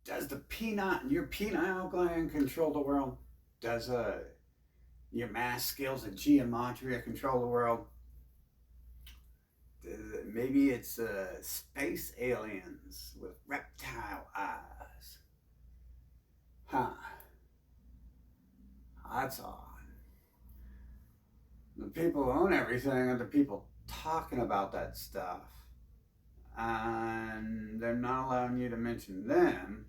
Does your pineal gland control the world? Does your math skills and giamatria control the world? Maybe it's space aliens with reptile eyes. Huh. That's odd. The people who own everything are the people talking about that stuff. And they're not allowing you to mention them.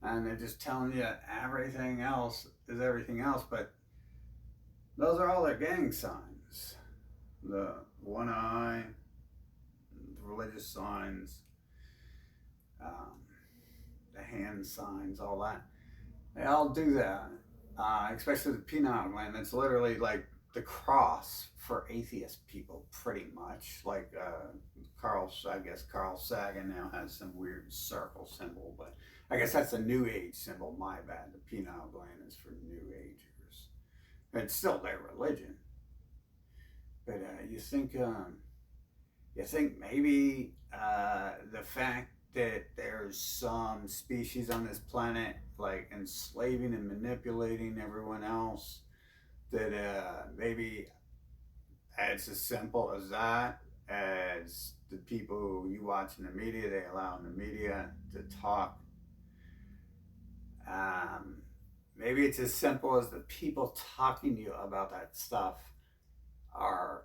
And they're just telling you everything else is everything else. But those are all their gang signs. The one eye, the religious signs, um, the hand signs, all that. They all do that, especially the pineal gland. That's literally like the cross for atheist people, pretty much. Like I guess Carl Sagan now has some weird circle symbol, but I guess that's a New Age symbol. My bad. The pineal gland is for New Agers. It's still their religion, but you think maybe the fact that there's some species on this planet like enslaving and manipulating everyone else, that maybe it's as simple as that, as the people you watch in the media, they allow in the media to talk. Um, Maybe it's as simple as the people talking to you about that stuff are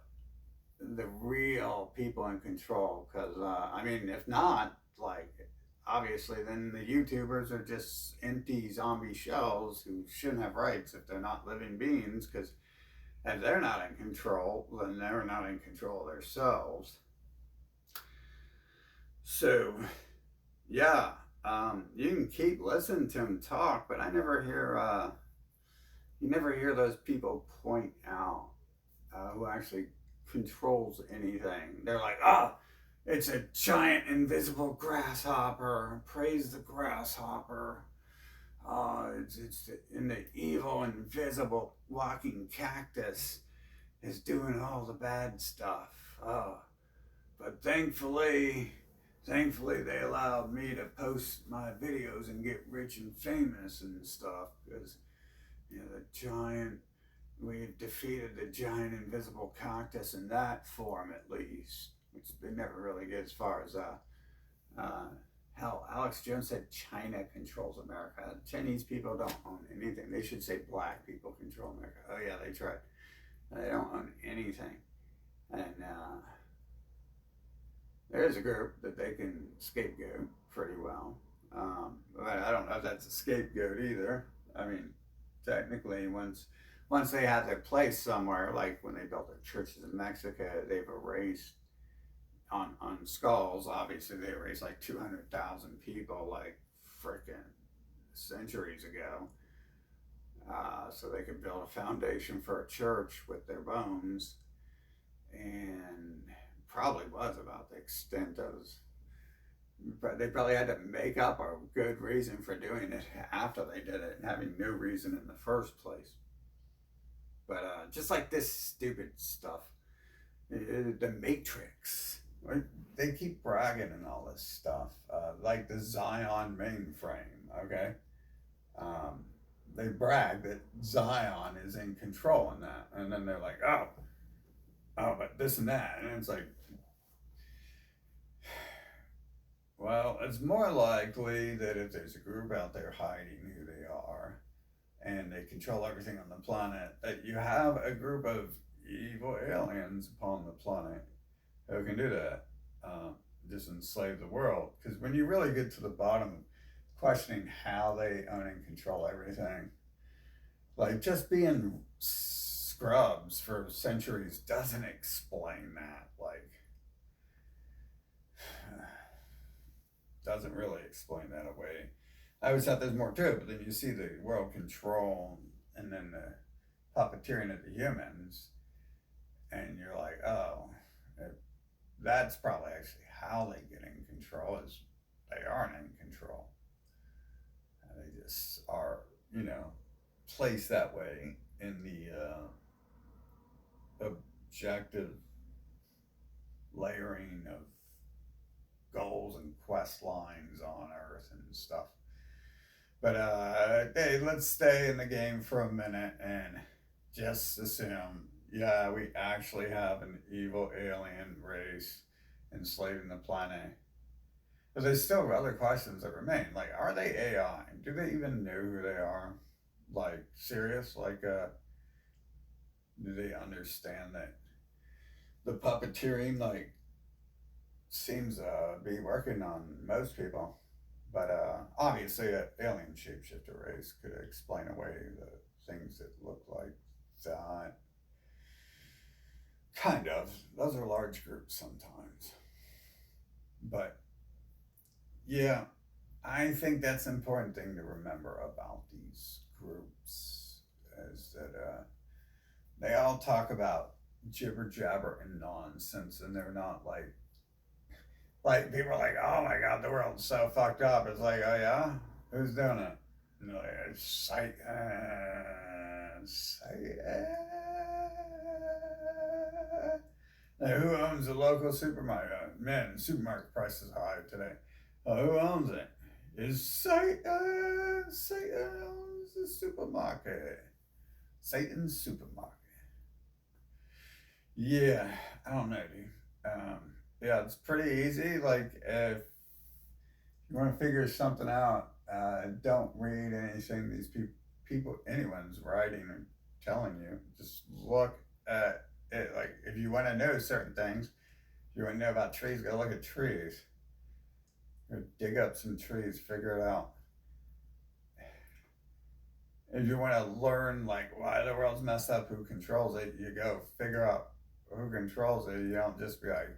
the real people in control. Because I mean, if not, like, obviously, then the YouTubers are just empty zombie shells who shouldn't have rights if they're not living beings. Because if they're not in control, then they're not in control themselves. So, yeah, you can keep listening to them talk, but I never hear. You never hear those people point out who actually controls anything. They're like, oh, it's a giant invisible grasshopper. Praise the grasshopper. It's in the evil invisible walking cactus is doing all the bad stuff. But thankfully they allowed me to post my videos and get rich and famous and stuff, because the giant, we've defeated the giant invisible cactus in that form, at least, which they never really get as far as uh, hell. Alex Jones said China controls America. Chinese people don't own anything. They should say black people control America. Oh yeah, they tried. They don't own anything, and there's a group that they can scapegoat pretty well. But I don't know if that's a scapegoat either. I mean, technically, once they have their place somewhere, like when they built their churches in Mexico, they've erased on skulls. Obviously, they erased like 200,000 people, like freaking centuries ago, so they could build a foundation for a church with their bones, and probably was about the extent of. But they probably had to make up a good reason for doing it after they did it, having no reason in the first place. But just like this stupid stuff, the Matrix, right? They keep bragging and all this stuff, like the Zion mainframe. Okay, um, they brag that Zion is in control in that, and then they're like, but this and that, and it's like, well, it's more likely that if there's a group out there hiding who they are and they control everything on the planet, that you have a group of evil aliens upon the planet who can do that, just enslave the world. Because when you really get to the bottom of questioning how they own and control everything, like just being scrubs for centuries doesn't explain that. Like, doesn't really explain that away. I always thought there's more to it, but then you see the world control and then the puppeteering of the humans, and you're like, oh, that's probably actually how they get in control, is they aren't in control. They just are, placed that way in the objective layering of goals and quest lines on Earth and stuff. But hey, let's stay in the game for a minute and just assume, yeah, we actually have an evil alien race enslaving the planet. But there's still other questions that remain. Like, are they AI? Do they even know who they are? Like, serious? Like, do they understand that the puppeteering, like, seems to be working on most people? But obviously, an alien shapeshifter race could explain away the things that look like that. Kind of. Those are large groups sometimes. But yeah, I think that's an important thing to remember about these groups is that they all talk about jibber jabber and nonsense, and they're not like people are like, oh my god, the world's so fucked up. It's like, oh yeah, who's doing it? And like, who owns the local supermarket? Man, supermarket prices are high today. Who owns it? Is Satan? Satan owns the supermarket. Satan's supermarket. Yeah, I don't know, dude. Yeah, it's pretty easy. Like, if you want to figure something out, don't read anything these people, anyone's writing or telling you. Just look at it. Like, if you want to know certain things, if you want to know about trees, go look at trees. Go dig up some trees, figure it out. If you want to learn, like, why the world's messed up, who controls it, you go figure out who controls it. You don't just be like,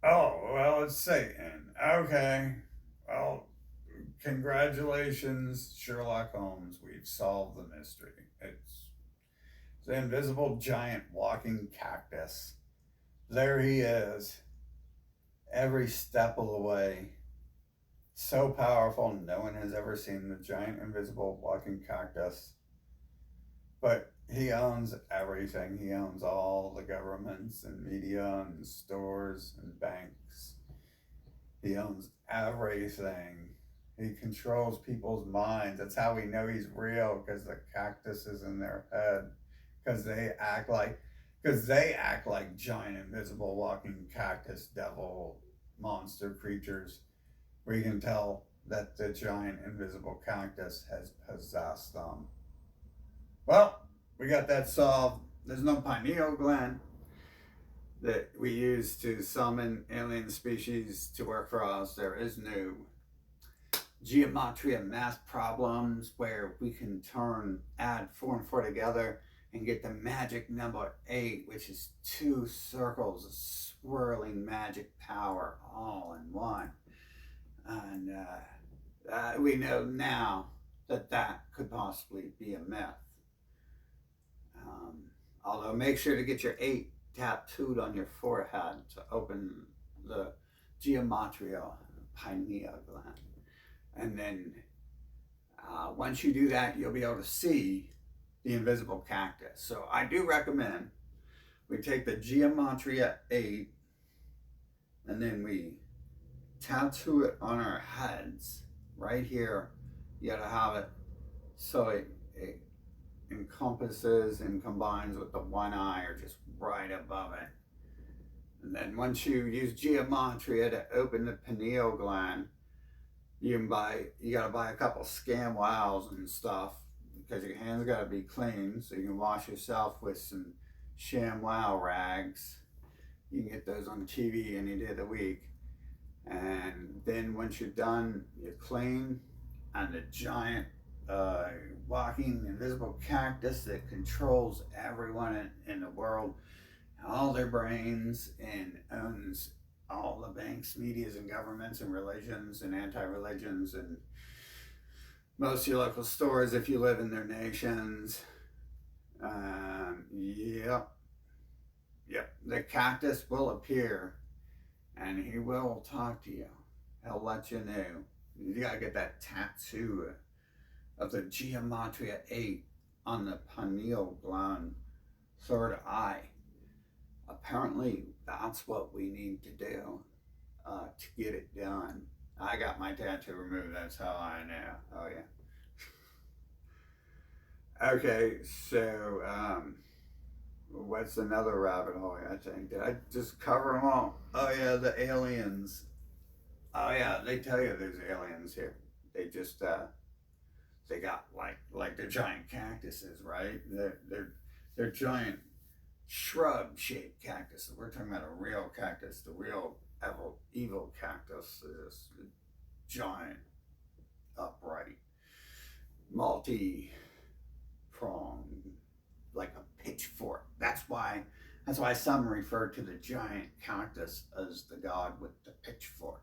oh, well, it's Satan. Okay. Well, congratulations, Sherlock Holmes. We've solved the mystery. It's the invisible giant walking cactus. There he is, every step of the way. So powerful, no one has ever seen the giant invisible walking cactus. But he owns everything. He owns all the governments and media and stores and banks. He owns everything. He controls people's minds. That's how we know he's real, because the cactus is in their head. Because they act like giant invisible walking cactus devil monster creatures. We can tell that the giant invisible cactus has possessed them. Well, we got that solved. There's no pineal gland that we use to summon alien species to work for us. There is no giamatria math problems where we can add 4 and 4 together and get the magic number 8, which is 2 circles of swirling magic power all in one. And we know now that that could possibly be a myth. Although make sure to get your 8 tattooed on your forehead to open the giamatria pineal gland. And then once you do that, you'll be able to see the invisible cactus. So I do recommend we take the giamatria 8 and then we tattoo it on our heads right here. You gotta have it so it encompasses and combines with the one eye, or just right above it. And then once you use giamatria to open the pineal gland, you gotta buy a couple scam wows and stuff, because your hands gotta be clean, so you can wash yourself with some sham wow rags. You can get those on TV any day of the week. And then once you're done, you're clean, and the giant walking invisible cactus that controls everyone in the world, all their brains, and owns all the banks, medias, and governments, and religions, and anti-religions, and most of your local stores if you live in their nations. Yep. The cactus will appear, and he will talk to you. He'll let you know. You gotta get that tattoo of the giamatria 8 on the pineal gland, third eye. Apparently, that's what we need to do to get it done. I got my tattoo removed. That's how I know. Oh yeah. Okay, so what's another rabbit hole? I think did I just cover them all? Oh yeah, the aliens. Oh yeah, they tell you there's aliens here. They just they got like the giant cactuses, right? They're giant shrub shaped cactus. We're talking about a real cactus, the real evil cactus is giant, upright, multi pronged, like a pitchfork. That's why some refer to the giant cactus as the god with the pitchfork.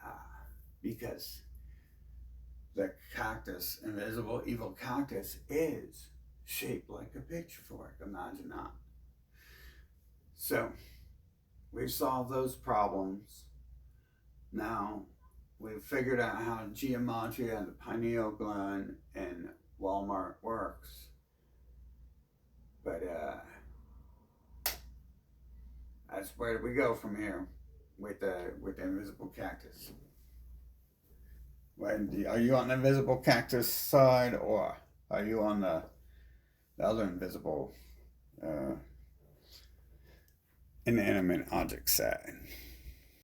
Uh, because the cactus, invisible evil cactus, is shaped like a pitchfork. Imagine that. So we've solved those problems. Now we've figured out how giamatria and the pineal gland in Walmart works. But that's where do we go from here with the invisible cactus? Are you on the invisible cactus side, or are you on the other invisible uh, inanimate object side?